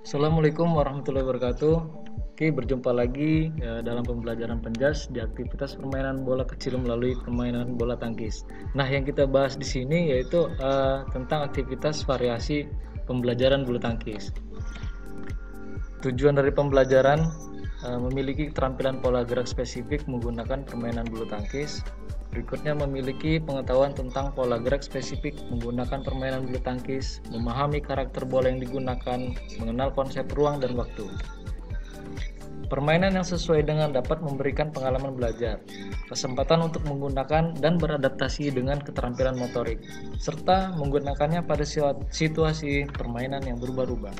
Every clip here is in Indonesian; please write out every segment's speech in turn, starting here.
Assalamualaikum warahmatullahi wabarakatuh. Oke, berjumpa lagi dalam pembelajaran Penjas di aktivitas permainan bola kecil melalui permainan bola tangkis. Nah, yang kita bahas di sini yaitu tentang aktivitas variasi pembelajaran bulu tangkis. Tujuan dari pembelajaran memiliki keterampilan pola gerak spesifik menggunakan permainan bulu tangkis. Berikutnya memiliki pengetahuan tentang pola gerak spesifik menggunakan permainan bulu tangkis, memahami karakter bola yang digunakan, mengenal konsep ruang dan waktu. Permainan yang sesuai dengan dapat memberikan pengalaman belajar, kesempatan untuk menggunakan dan beradaptasi dengan keterampilan motorik, serta menggunakannya pada situasi permainan yang berubah-ubah.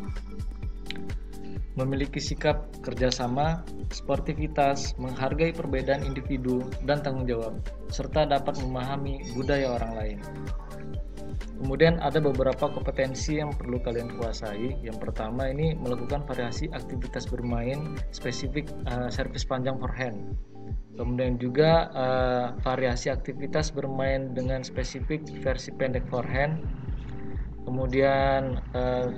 Memiliki sikap kerjasama, sportivitas, menghargai perbedaan individu dan tanggung jawab, serta dapat memahami budaya orang lain. Kemudian ada beberapa kompetensi yang perlu kalian kuasai. Yang pertama ini melakukan variasi aktivitas bermain spesifik servis panjang forehand. Kemudian juga variasi aktivitas bermain dengan spesifik versi pendek forehand. Kemudian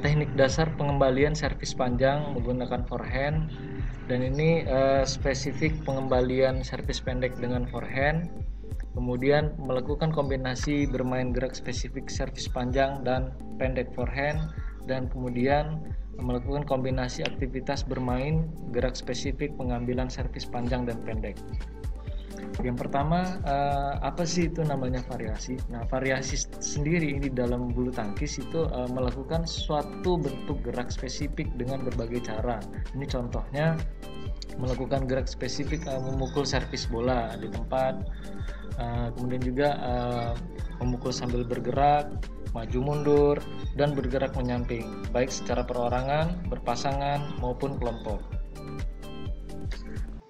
teknik dasar pengembalian servis panjang menggunakan forehand, dan ini spesifik pengembalian servis pendek dengan forehand. Kemudian melakukan kombinasi bermain gerak spesifik servis panjang dan pendek forehand, dan kemudian melakukan kombinasi aktivitas bermain gerak spesifik pengambilan servis panjang dan pendek. Yang pertama, apa sih itu namanya variasi? Nah, variasi sendiri ini dalam bulu tangkis itu melakukan suatu bentuk gerak spesifik dengan berbagai cara. Ini contohnya melakukan gerak spesifik memukul servis bola di tempat, kemudian juga memukul sambil bergerak, maju mundur, dan bergerak menyamping, baik secara perorangan, berpasangan, maupun kelompok.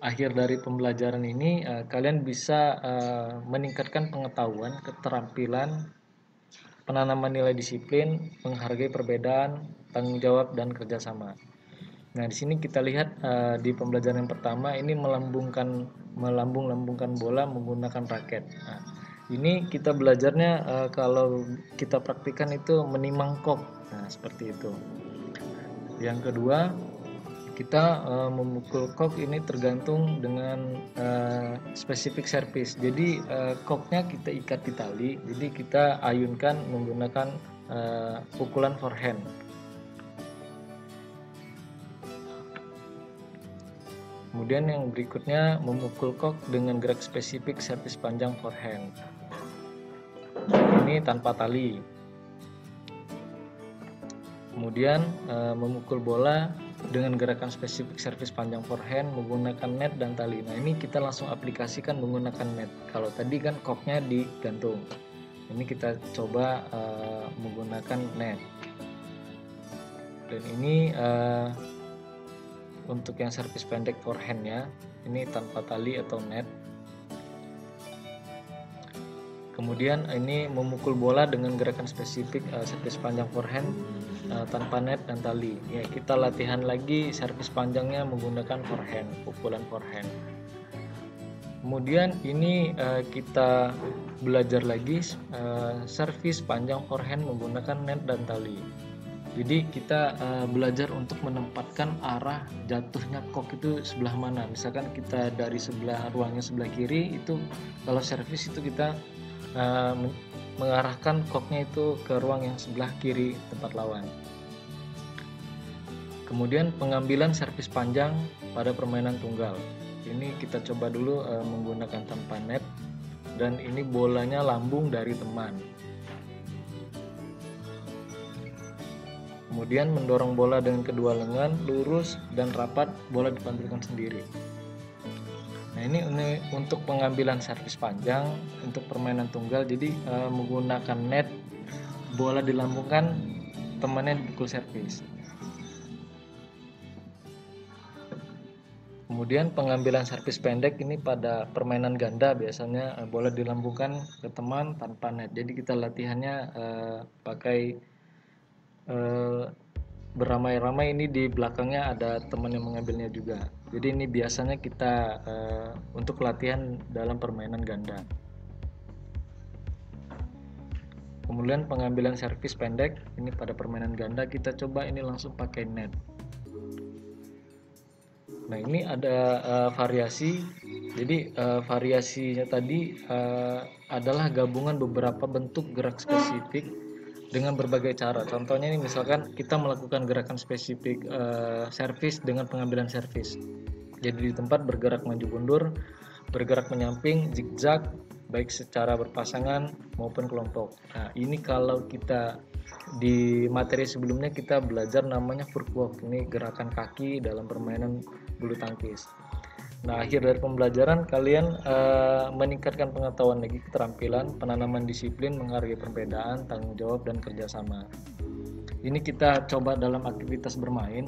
Akhir dari pembelajaran ini kalian bisa meningkatkan pengetahuan, keterampilan, penanaman nilai disiplin, menghargai perbedaan, tanggung jawab, dan kerjasama. Nah, di sini kita lihat di pembelajaran yang pertama ini melambung-lambungkan bola menggunakan raket. Nah, ini kita belajarnya kalau kita praktikkan itu menimang kok. Nah, seperti itu. Yang kedua, kita memukul kok ini tergantung dengan spesifik servis. Jadi koknya kita ikat di tali, jadi kita ayunkan menggunakan pukulan forehand. Kemudian yang berikutnya memukul kok dengan gerak spesifik servis panjang forehand. Ini tanpa tali. Kemudian memukul bola dengan gerakan spesifik servis panjang forehand menggunakan net dan tali. Nah, ini kita langsung aplikasikan menggunakan net. Kalau tadi kan koknya digantung, ini kita coba menggunakan net. Dan ini untuk yang servis pendek forehand ya, ini tanpa tali atau net. Kemudian ini memukul bola dengan gerakan spesifik servis panjang forehand tanpa net dan tali. Ya, kita latihan lagi servis panjangnya menggunakan forehand, pukulan forehand. Kemudian ini kita belajar lagi servis panjang forehand menggunakan net dan tali. Jadi kita belajar untuk menempatkan arah jatuhnya kok itu sebelah mana. Misalkan kita dari sebelah ruangnya sebelah kiri, itu kalau servis itu kita mengarahkan koknya itu ke ruang yang sebelah kiri tempat lawan. Kemudian pengambilan servis panjang pada permainan tunggal. Ini kita coba dulu menggunakan tanpa net, dan ini bolanya lambung dari teman. Kemudian mendorong bola dengan kedua lengan lurus dan rapat, bola dipantulkan sendiri. Nah, ini untuk pengambilan servis panjang untuk permainan tunggal. Jadi menggunakan net, bola dilambungkan, temannya dipukul servis. Kemudian pengambilan servis pendek ini pada permainan ganda biasanya bola dilambungkan ke teman tanpa net. Jadi kita latihannya pakai beramai-ramai, ini di belakangnya ada teman yang mengambilnya juga. Jadi ini biasanya kita untuk latihan dalam permainan ganda. Kemudian pengambilan servis pendek ini pada permainan ganda kita coba ini langsung pakai net. Nah, ini ada variasi. Jadi variasinya tadi adalah gabungan beberapa bentuk gerak spesifik dengan berbagai cara. Contohnya ini misalkan kita melakukan gerakan spesifik servis dengan pengambilan servis. Jadi di tempat bergerak maju mundur, bergerak menyamping, zigzag, baik secara berpasangan maupun kelompok. Nah, ini kalau kita di materi sebelumnya kita belajar namanya footwork. Ini gerakan kaki dalam permainan bulu tangkis. Nah, akhir dari pembelajaran kalian meningkatkan pengetahuan lagi, keterampilan, penanaman disiplin, menghargai perbedaan, tanggung jawab, dan kerjasama. Ini kita coba dalam aktivitas bermain.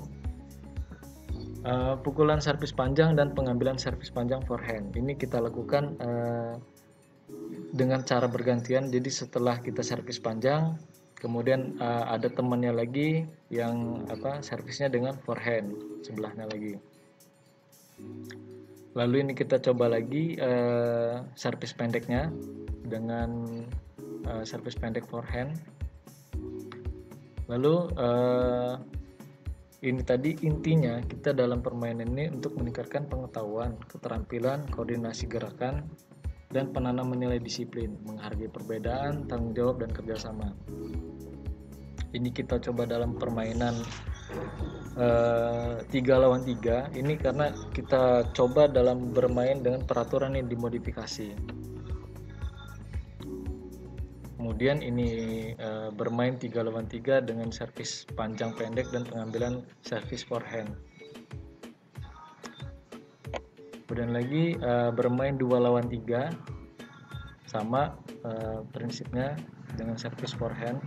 Pukulan servis panjang dan pengambilan servis panjang forehand. Ini kita lakukan dengan cara bergantian. Jadi setelah kita servis panjang, kemudian ada temannya lagi yang servisnya dengan forehand sebelahnya lagi. Lalu ini kita coba lagi servis pendeknya dengan servis pendek forehand. Lalu ini tadi intinya kita dalam permainan ini untuk meningkatkan pengetahuan, keterampilan, koordinasi gerakan, dan penanaman nilai disiplin, menghargai perbedaan, tanggung jawab, dan kerjasama. Ini kita coba dalam permainan 3 lawan 3. Ini karena kita coba dalam bermain dengan peraturan yang dimodifikasi. Kemudian ini bermain 3 lawan 3 dengan servis panjang pendek dan pengambilan servis forehand. Kemudian lagi bermain 2 lawan 3, sama prinsipnya dengan servis forehand.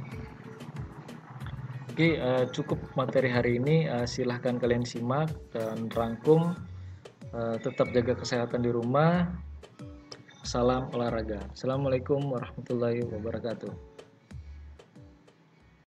Oke, cukup materi hari ini. Silahkan kalian simak dan rangkum. Tetap jaga kesehatan di rumah. Salam olahraga. Assalamualaikum warahmatullahi wabarakatuh.